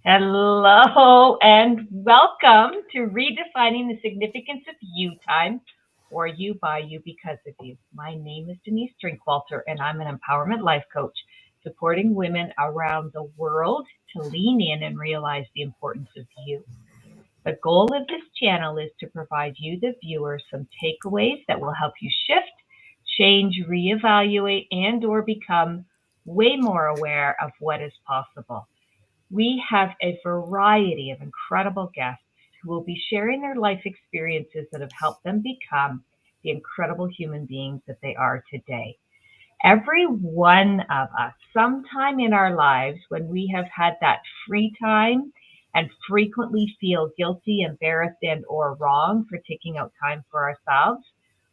Hello and welcome to Redefining the Significance of You Time, or You by You because of You. My name is Denise Drinkwalter, and I'm an empowerment life coach supporting women around the world to lean in and realize the importance of you. The goal of this channel is to provide you, the viewer, some takeaways that will help you shift, change, reevaluate, and or become way more aware of what is possible. We have a variety of incredible guests who will be sharing their life experiences that have helped them become the incredible human beings that they are today. Every one of us, sometime in our lives, when we have had that free time and frequently feel guilty, embarrassed, and or wrong for taking out time for ourselves,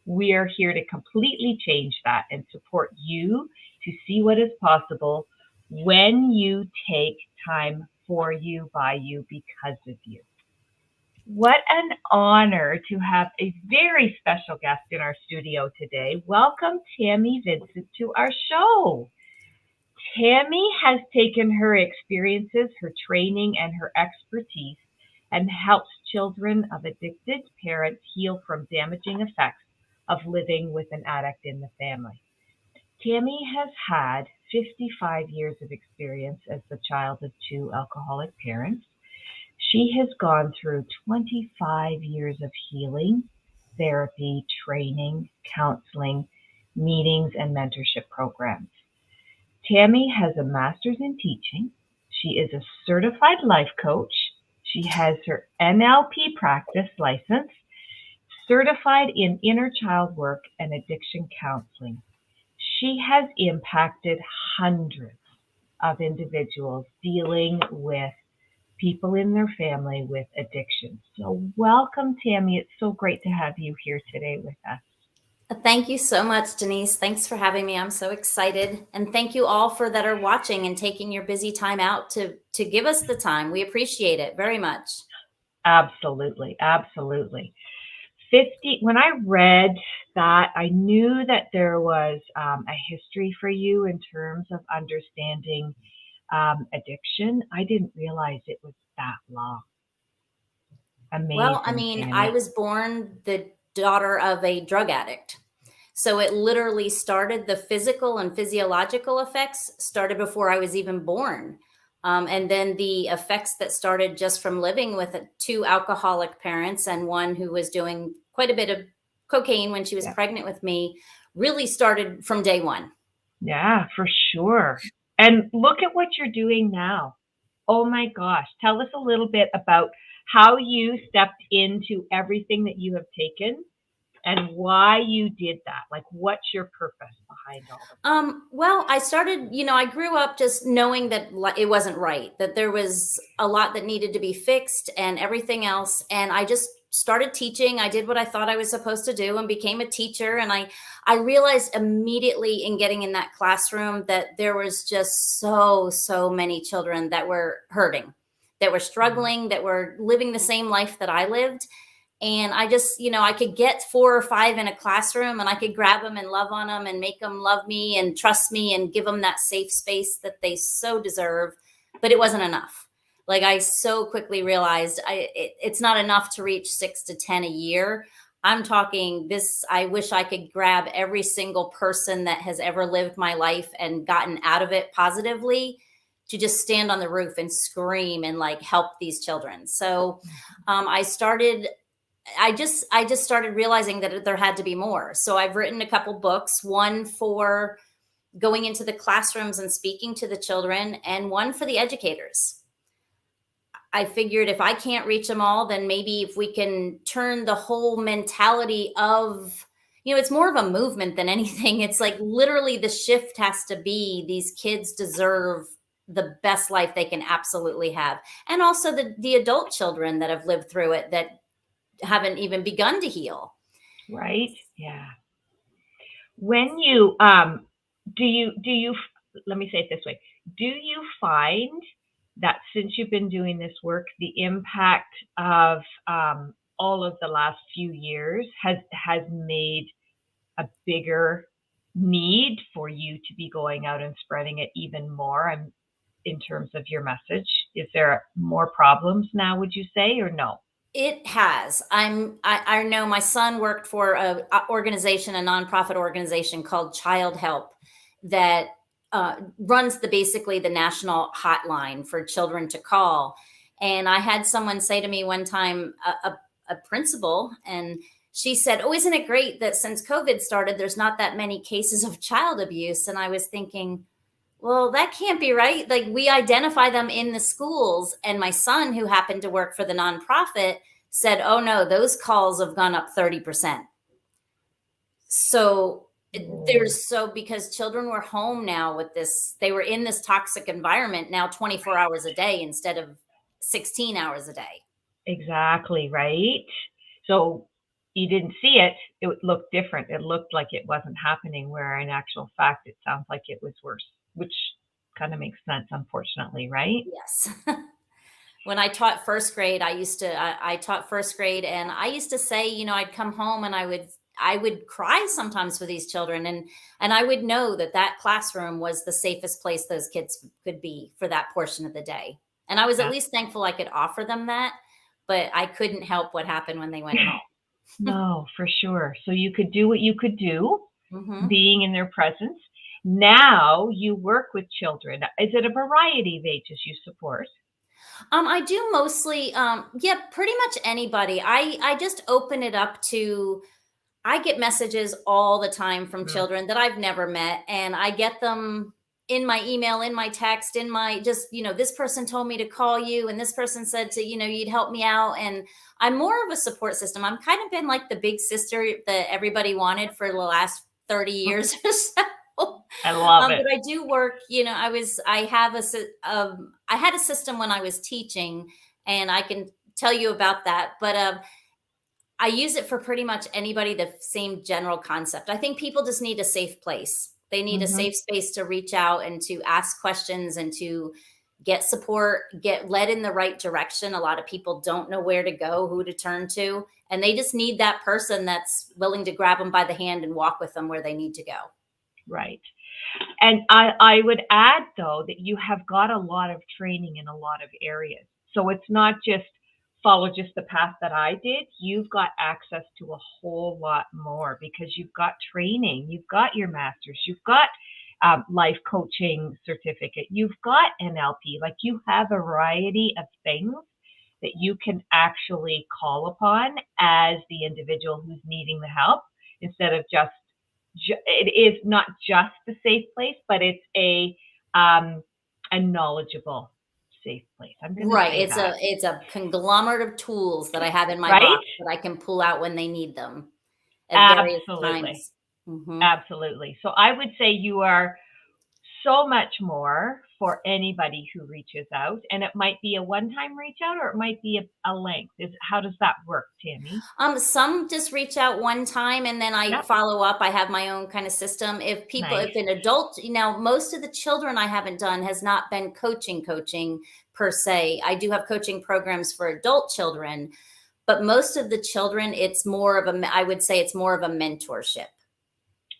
we are here to completely change that and support you to see what is possible when you take time for you, by you, because of you. What an honor to have a very special guest in our studio today. Welcome, Tammy Vincent, to our show. Tammy has taken her experiences, her training, and her expertise and helps children of addicted parents heal from damaging effects of living with an addict in the family. Tammy has had 55 years of experience as the child of two alcoholic parents. She has gone through 25 years of healing, therapy, training, counseling, meetings, and mentorship programs. Tammy has a master's in teaching. She is a certified life coach. She has her NLP practice license, certified in inner child work and addiction counseling. She has impacted hundreds of individuals dealing with people in their family with addiction. So welcome, Tammy. It's so great to have you here today with us. Thank you so much, Denise. Thanks for having me. I'm so excited. And thank you all for that are watching and taking your busy time out to give us the time. We appreciate it very much. Absolutely. Absolutely. 50, when I read that, I knew that there was a history for you in terms of understanding addiction. I didn't realize it was that long. Well, I Amazing, mean, I Tammy. was born the daughter of a drug addict. So it literally started, the physical and physiological effects started before I was even born. And then the effects that started just from living with two alcoholic parents and one who was doing quite a bit of cocaine when she was Yeah. pregnant with me really started from day one. Yeah, for sure. And look at what you're doing now. Oh my gosh. Tell us a little bit about how you stepped into everything that you have taken and why you did that. Like, what's your purpose behind all of it? Well, I started, I grew up just knowing that it wasn't right, that there was a lot that needed to be fixed and everything else. And I just started teaching. I did what I thought I was supposed to do and became a teacher. And I realized immediately in getting in that classroom that there was just so many children that were hurting, that were struggling, that were living the same life that I lived. And I just, I could get 4 or 5 in a classroom and I could grab them and love on them and make them love me and trust me and give them that safe space that they so deserve. But it wasn't enough. Like I so quickly realized it's not enough to reach 6 to 10 a year. I'm talking this. I wish I could grab every single person that has ever lived my life and gotten out of it positively to just stand on the roof and scream and like help these children. So I just started realizing that there had to be more. So I've written a couple books, one for going into the classrooms and speaking to the children, and one for the educators. I figured if I can't reach them all, then maybe if we can turn the whole mentality of, it's more of a movement than anything. It's like literally the shift has to be these kids deserve the best life they can absolutely have. And also the adult children that have lived through it that haven't even begun to heal. Right? Yeah. When you do you let me say it this way. Do you find that since you've been doing this work, the impact of all of the last few years has made a bigger need for you to be going out and spreading it even more? in terms of your message? Is there more problems now, would you say, or no? It has. I know my son worked for a organization, a nonprofit organization called Child Help that runs basically the national hotline for children to call. And I had someone say to me one time, a principal, and she said, "Oh, isn't it great that since COVID started, there's not that many cases of child abuse?" And I was thinking, well, that can't be right. Like, we identify them in the schools. And my son, who happened to work for the nonprofit, said, "Oh no, those calls have gone up 30%." So Oh, because children were home now with this, they were in this toxic environment now 24 hours a day instead of 16 hours a day. exactly, right? So you didn't see it. It looked different. It looked like it wasn't happening, where in actual fact, it sounds like it was worse, which kind of makes sense, unfortunately, right? Yes. When I taught first grade, I taught first grade, and I used to say, I'd come home and I would cry sometimes for these children, and I would know that that classroom was the safest place those kids could be for that portion of the day. And I was at Yeah. least thankful I could offer them that, but I couldn't help what happened when they went home. No, for sure. So you could do what you could do, Hmm. being in their presence. Now you work with children. Is it a variety of ages you support? I do mostly, yeah, pretty much anybody. I just open it up to. I get messages all the time from Mm. children that I've never met, and I get them in my email, in my text, in my just, this person told me to call you, and this person said you'd help me out. And I'm more of a support system. I'm kind of been like the big sister that everybody wanted for the last 30 years or so. I love it. But I do work, I had a system when I was teaching, and I can tell you about that. But I use it for pretty much anybody, the same general concept. I think people just need a safe place. They need a Hmm. safe space to reach out and to ask questions and to get support, get led in the right direction. A lot of people don't know where to go, who to turn to, and they just need that person that's willing to grab them by the hand and walk with them where they need to go. Right. And I would add, though, that you have got a lot of training in a lot of areas. So it's not just follow just the path that I did. You've got access to a whole lot more because you've got training, you've got your master's, you've got life coaching certificate, you've got NLP. Like, you have a variety of things that you can actually call upon as the individual who's needing the help, instead of just it is not just a safe place, but it's a knowledgeable safe place. I'm going to Right. say that, It's a conglomerate of tools that I have in my right? box that I can pull out when they need them at various Absolutely. times. Hmm. Absolutely. So I would say you are so much more for anybody who reaches out, and it might be a one-time reach out, or it might be a length. How does that work, Tammy? Some just reach out one time and then I Yep. follow up. I have my own kind of system. Nice. If an adult, most of the children I haven't done has not been coaching per se. I do have coaching programs for adult children, but most of the children, I would say it's more of a mentorship.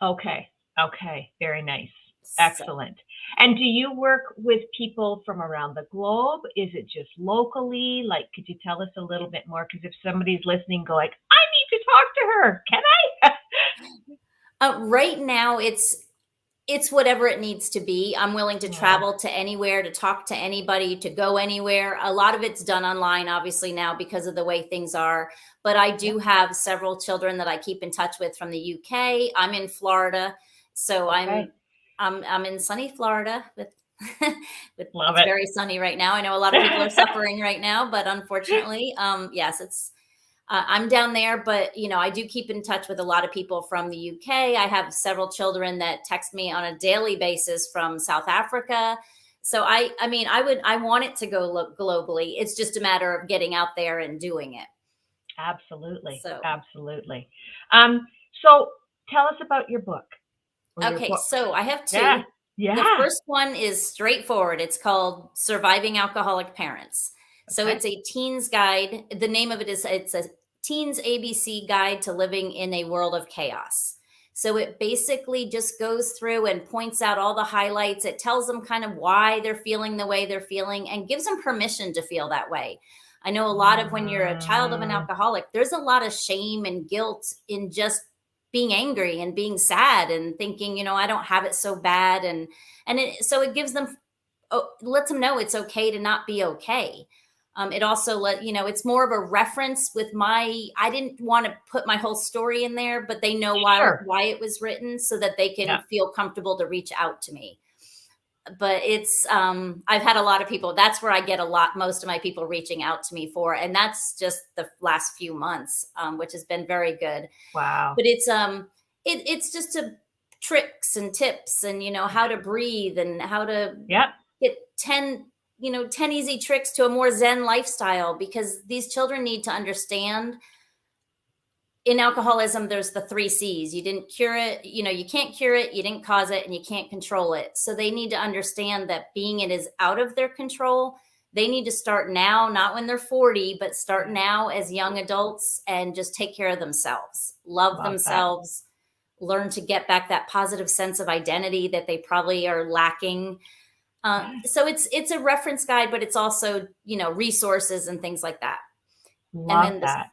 Okay. Okay. Very nice. So, Excellent. And do you work with people from around the globe? Is it just locally? Like, could you tell us a little bit more? Because if somebody's listening, go like, I need to talk to her. Can I? right now it's whatever it needs to be. I'm willing to Oh, travel to anywhere, to talk to anybody, to go anywhere. A lot of it's done online, obviously, now because of the way things are. But I yep. do have several children that I keep in touch with from the UK. I'm in Florida, so Okay. I'm in sunny Florida with, Love it's it. very sunny right now. I know a lot of people are suffering right now, but unfortunately, yes, I'm down there, but I do keep in touch with a lot of people from the UK. I have several children that text me on a daily basis from South Africa. So I want it to go globally. It's just a matter of getting out there and doing it. Absolutely. So, Absolutely. Um, so tell us about your book, or your okay, books. so I have Yeah. two. The Yeah. first one is straightforward. It's called Surviving Alcoholic Parents. So Okay. it's a teen's guide. The name of it is it's a teen's ABC guide to living in a world of chaos. So it basically just goes through and points out all the highlights. It tells them kind of why they're feeling the way they're feeling and gives them permission to feel that way. I know a lot of when you're a child of an Mm, alcoholic, there's a lot of shame and guilt in just being angry and being sad and thinking, I don't have it so bad. So it gives them, lets them know it's okay to not be okay. It also it's more of a reference with I didn't want to put my whole story in there, but they know sure. why it was written so that they can Yeah. feel comfortable to reach out to me. But it's, I've had a lot of people, that's where I get most of my people reaching out to me for, and that's just the last few months, which has been very good. Wow. But it's just tricks and tips and, how to breathe and how to Yep. get 10 easy tricks to a more Zen lifestyle, because these children need to understand in alcoholism, there's the 3 C's. You didn't cure it, you can't cure it, you didn't cause it, and you can't control it. So they need to understand that being it is out of their control. They need to start now, not when they're 40, but start now as young adults and just take care of themselves, love Love that. themselves, learn to get back that positive sense of identity that they probably are lacking. So it's a reference guide, but it's also, resources and things like that. And Love then the that.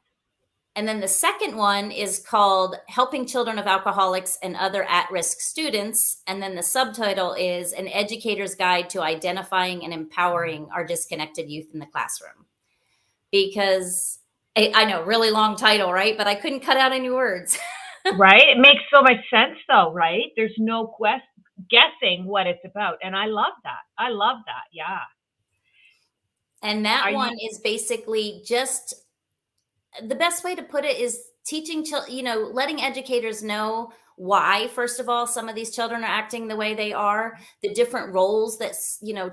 and then the second one is called Helping Children of Alcoholics and Other At-Risk Students. And then the subtitle is An Educator's Guide to Identifying and Empowering Our Disconnected Youth in the Classroom. Because I know, really long title, right? But I couldn't cut out any words. Right? It makes so much sense though, right? There's no guessing what it's about. And I love that. I love that. Yeah. And Are that you one is basically just, the best way to put it is teaching letting educators know why, first of all, some of these children are acting the way they are, the different roles that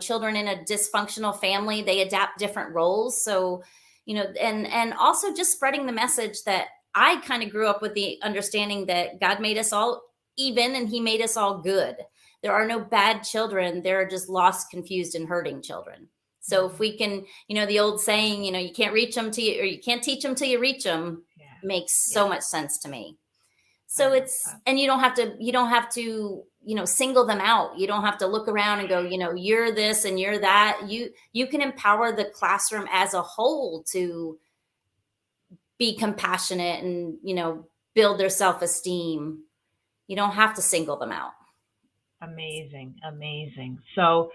children in a dysfunctional family, they adapt different roles. So and also just spreading the message that I kind of grew up with, the understanding that God made us all even and he made us all good. There are no bad children, there are just lost, confused, and hurting children. So if we can, the old saying, you can't reach them till or you can't teach them till you reach them, yeah, makes yeah, so much sense to me. I So love it's, that. and you don't have to, single them out. You don't have to look around and go, you're this and you're that. You can empower the classroom as a whole to be compassionate and, build their self-esteem. You don't have to single them out. Amazing. Amazing. So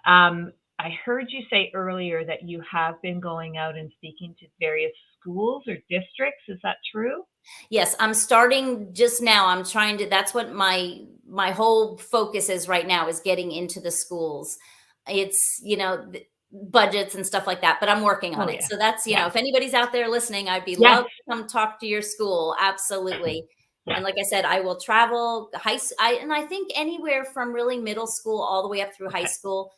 I heard you say earlier that you have been going out and speaking to various schools or districts. Is that true? Yes, I'm starting just now. I'm trying to, that's what my whole focus is right now, is getting into the schools. It's, budgets and stuff like that, but I'm working on Oh, it. yeah. So that's, Yeah. if anybody's out there listening, I'd be Yes. love to come talk to your school. Absolutely. Yeah. And like I said, I will travel and I think anywhere from really middle school all the way up through high Okay. school.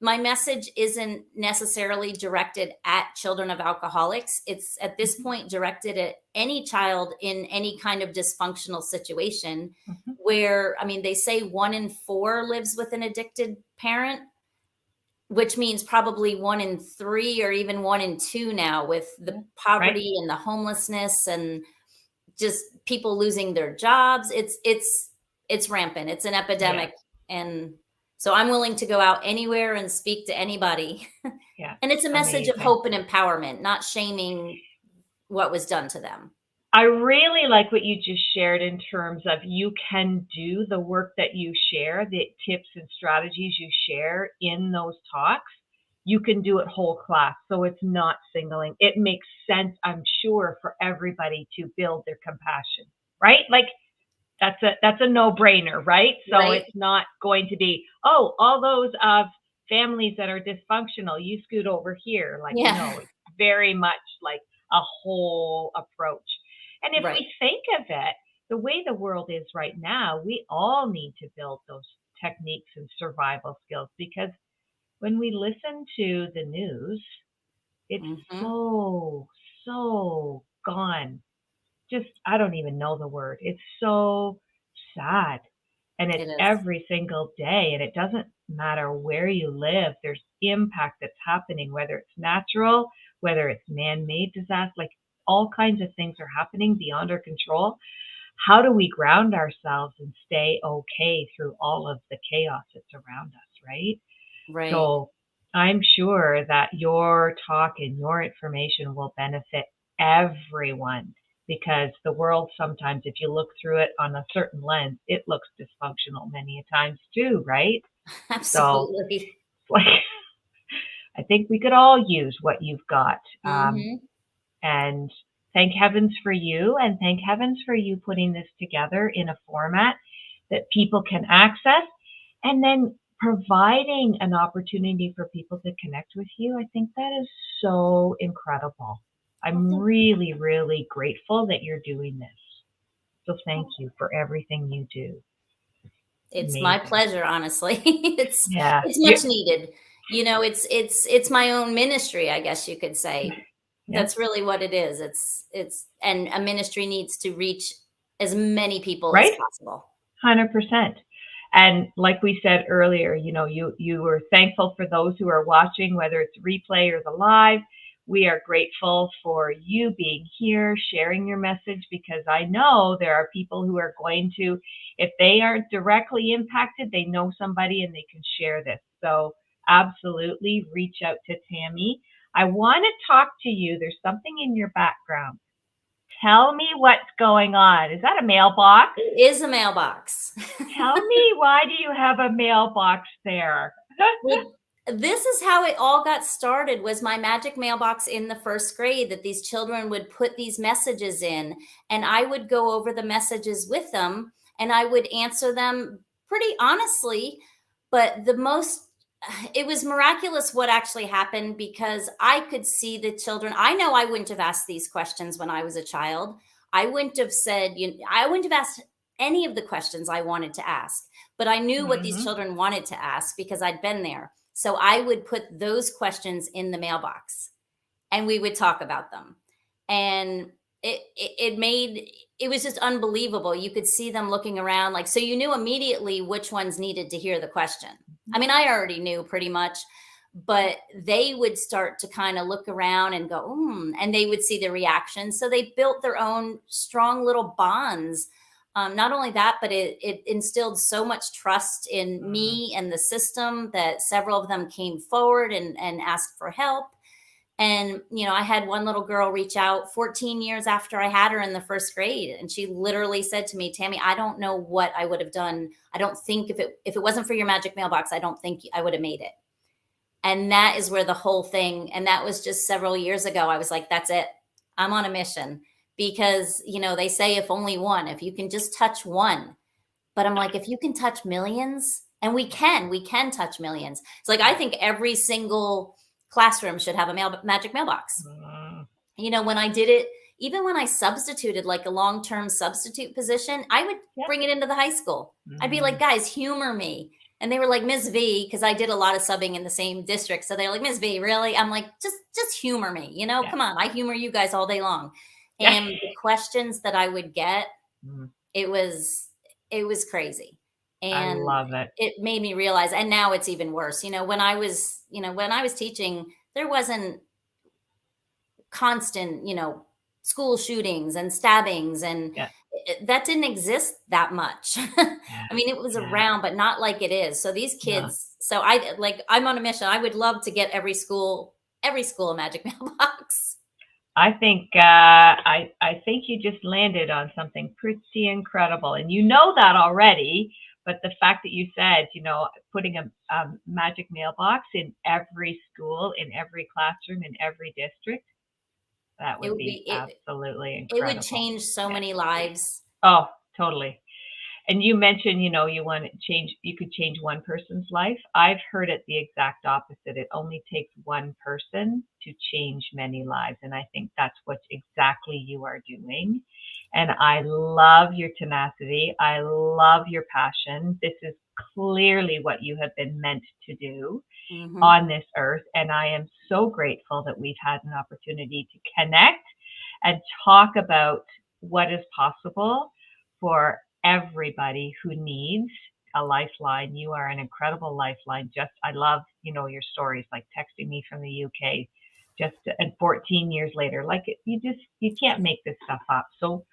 My message isn't necessarily directed at children of alcoholics. It's at this Mhm. point directed at any child in any kind of dysfunctional situation Mhm. where, I mean, they say 1 in 4 lives with an addicted parent, which means probably 1 in 3 or even 1 in 2 now, with the Yeah. Right. poverty and the homelessness and just people losing their jobs. It's rampant. It's an Yeah. epidemic. And so I'm willing to go out anywhere and speak to anybody. Yeah. And it's a message of Amazing. hope and empowerment, not shaming what was done to them. I really like what you just shared in terms of you can do the work that you share, the tips and strategies you share in those talks. You can do it whole class. So it's not singling. It makes sense, I'm sure, for everybody to build their compassion, right? Like that's a no-brainer, right? So Right? it's not going to be, oh, all those of families that are dysfunctional, you scoot over here. Like, Yeah. no, it's very much like a whole approach. And if Right. we think of it, the way the world is right now, we all need to build those techniques and survival skills, because when we listen to the news, it's Hmm. so gone. Just, I don't even know the word. It's so sad. And it's It is. every single day. And it doesn't matter where you live, there's impact that's happening, whether it's natural, whether it's man made disaster, like all kinds of things are happening beyond our control. how do we ground ourselves and stay okay through all of the chaos that's around us, right? Right. So I'm sure that your talk and your information will benefit everyone, because the world sometimes, if you look through it on a certain lens, it looks dysfunctional many a times too, right? So Absolutely. like, I think we could all use what you've got. Hmm. And thank heavens for you, and thank heavens for you putting this together in a format that people can access, and then providing an opportunity for people to connect with you. I think that is so incredible. Well, I'm really, really grateful that you're doing this. So thank you for everything you do. it's my Amazing. pleasure, honestly. it's Yeah. it's You, much needed. It's my own ministry, I guess you could say. yeah. That's really what it is. It's and a ministry needs to reach as many people as Right? possible. 100%. And like we said earlier, you were thankful for those who are watching, whether it's replay or the live. We are grateful for you being here, sharing your message, because I know there are people who are going to, if they aren't directly impacted, they know somebody and they can share this. So absolutely reach out to Tammy. I want to talk to you. There's something in your background. Tell me what's going on. Is that a mailbox? It is a mailbox. Tell me, why do you have a mailbox there? Well, this is how it all got started, was my magic mailbox in the first grade, that these children would put these messages in, and I would go over the messages with them, and I would answer them pretty honestly. But the most it was miraculous what actually happened, because I could see the children. I know I wouldn't have asked these questions when I was a child. I wouldn't have said, I wouldn't have asked any of the questions I wanted to ask, but I knew what these Mm-hmm. children wanted to ask because I'd been there. So I would put those questions in the mailbox and we would talk about them. And it made it was just unbelievable. You could see them looking around, like, so you knew immediately which ones needed to hear the question. I mean, I already knew pretty much, but they would start to kind of look around and go, and they would see the reaction. So they built their own strong little bonds. Not only that, but it instilled so much trust in Mm-hmm. me and the system that several of them came forward and asked for help. And, I had one little girl reach out 14 years after I had her in the first grade. And she literally said to me, Tammy, I don't know what I would have done. I don't think if it wasn't for your magic mailbox, I don't think I would have made it. And that is where the whole thing, and that was just several years ago. I was like, that's it. I'm on a mission, because, they say if only one, if you can just touch one. But I'm like, if you can touch millions, and we can touch millions. It's like, I think every single classroom should have a magic mailbox. Mm-hmm. When I did it, even when I substituted, like a long-term substitute position, I would Yep. bring it into the high school. I'd be Mm-hmm. like, guys, humor me. And they were like, Ms. V, because I did a lot of subbing in the same district. So they're like, Ms. V, really? I'm like, just humor me. Yeah. Come on, I humor you guys all day long. Yeah. And the questions that I would get, Mm-hmm. it was crazy. I And love it. it made me realize, and now it's even worse. When I was teaching, there wasn't constant, school shootings and stabbings, and Yeah. that didn't exist that much. Yeah. I mean, it was Yeah. around, but not like it is. So these No. kids, I'm on a mission. I would love to get every school a magic mailbox. I think I think you just landed on something pretty incredible, and you know that already. But the fact that you said, putting a magic mailbox in every school, in every classroom, in every district, that It would would be be absolutely it would incredible. change so Yeah. many lives. Oh, totally. And you mentioned, you want to change, you could change one person's life. I've heard it the exact opposite. It only takes one person to change many lives. And I think that's what exactly you are doing. And I love your tenacity. I love your passion. This is clearly what you have been meant to do Hmm. on this earth. And I am so grateful that we've had an opportunity to connect and talk about what is possible for everybody who needs a lifeline. You are an incredible lifeline. I love, your stories, like texting me from the UK. and 14 years later. Like you can't make this stuff up. So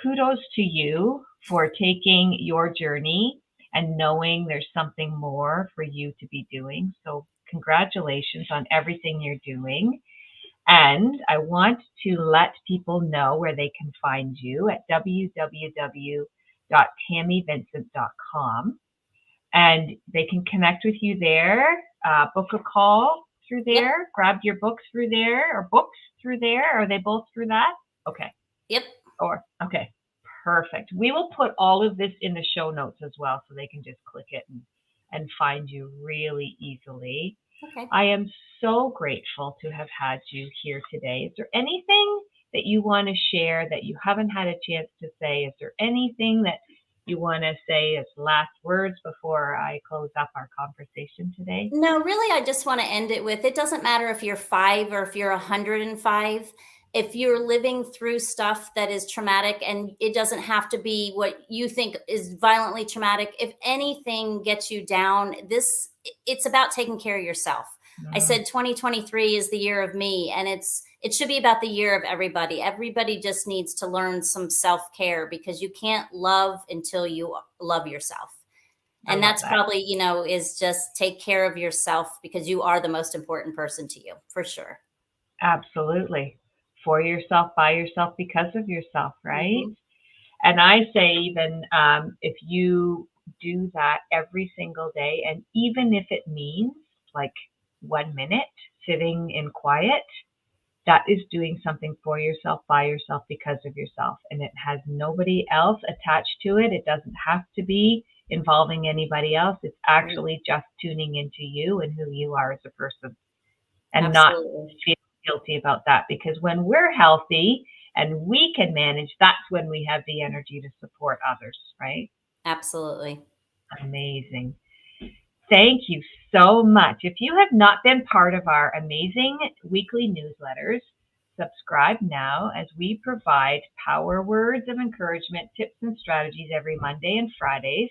kudos to you for taking your journey and knowing there's something more for you to be doing. So congratulations on everything you're doing. And I want to let people know where they can find you at www.tammyvincent.com. And they can connect with you there, book a call through there, grab your books through there, or books through there. Are they both through that? Okay. Yep. Okay. Perfect. We will put all of this in the show notes as well, so they can just click it and find you really easily. Okay. I am so grateful to have had you here today. Is there anything that you want to share that you haven't had a chance to say? Is there anything that you want to say as last words before I close up our conversation today? No, really, I just want to end it with, it doesn't matter if you're 5 or if you're 105. If you're living through stuff that is traumatic, and it doesn't have to be what you think is violently traumatic, if anything gets you down, it's about taking care of yourself. I said 2023 is the year of me, and it should be about the year of everybody. Everybody just needs to learn some self-care, because you can't love until you love yourself. And that's probably, is just take care of yourself, because you are the most important person to you, for sure. Absolutely. For yourself, by yourself, because of yourself, right? Mm-hmm. And I say, even if you do that every single day, and even if it means like 1 minute sitting in quiet, that is doing something for yourself, by yourself, because of yourself. And it has nobody else attached to it. It doesn't have to be involving anybody else. It's actually just tuning into you and who you are as a person, and Absolutely. not feel guilty about that. Because when we're healthy and we can manage, that's when we have the energy to support others, right? Absolutely. Amazing. Thank you so much. If you have not been part of our amazing weekly newsletters, subscribe now, as we provide power words of encouragement, tips, and strategies every Monday and Fridays.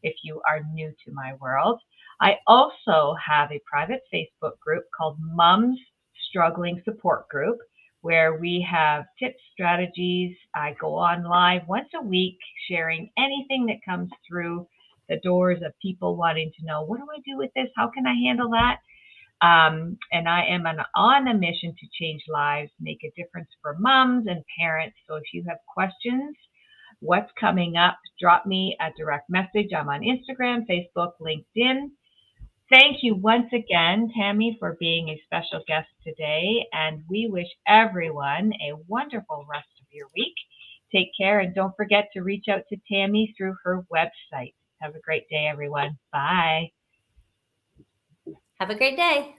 If you are new to my world, I also have a private Facebook group called Mums Struggling Support Group, where we have tips, strategies. I go on live once a week sharing anything that comes through the doors of people wanting to know, what do I do with this? How can I handle that? And I am on a mission to change lives, make a difference for moms and parents. So if you have questions, what's coming up, drop me a direct message. I'm on Instagram, Facebook, LinkedIn. Thank you once again, Tammy, for being a special guest today. And we wish everyone a wonderful rest of your week. Take care, and don't forget to reach out to Tammy through her website. Have a great day, everyone. Bye. Have a great day.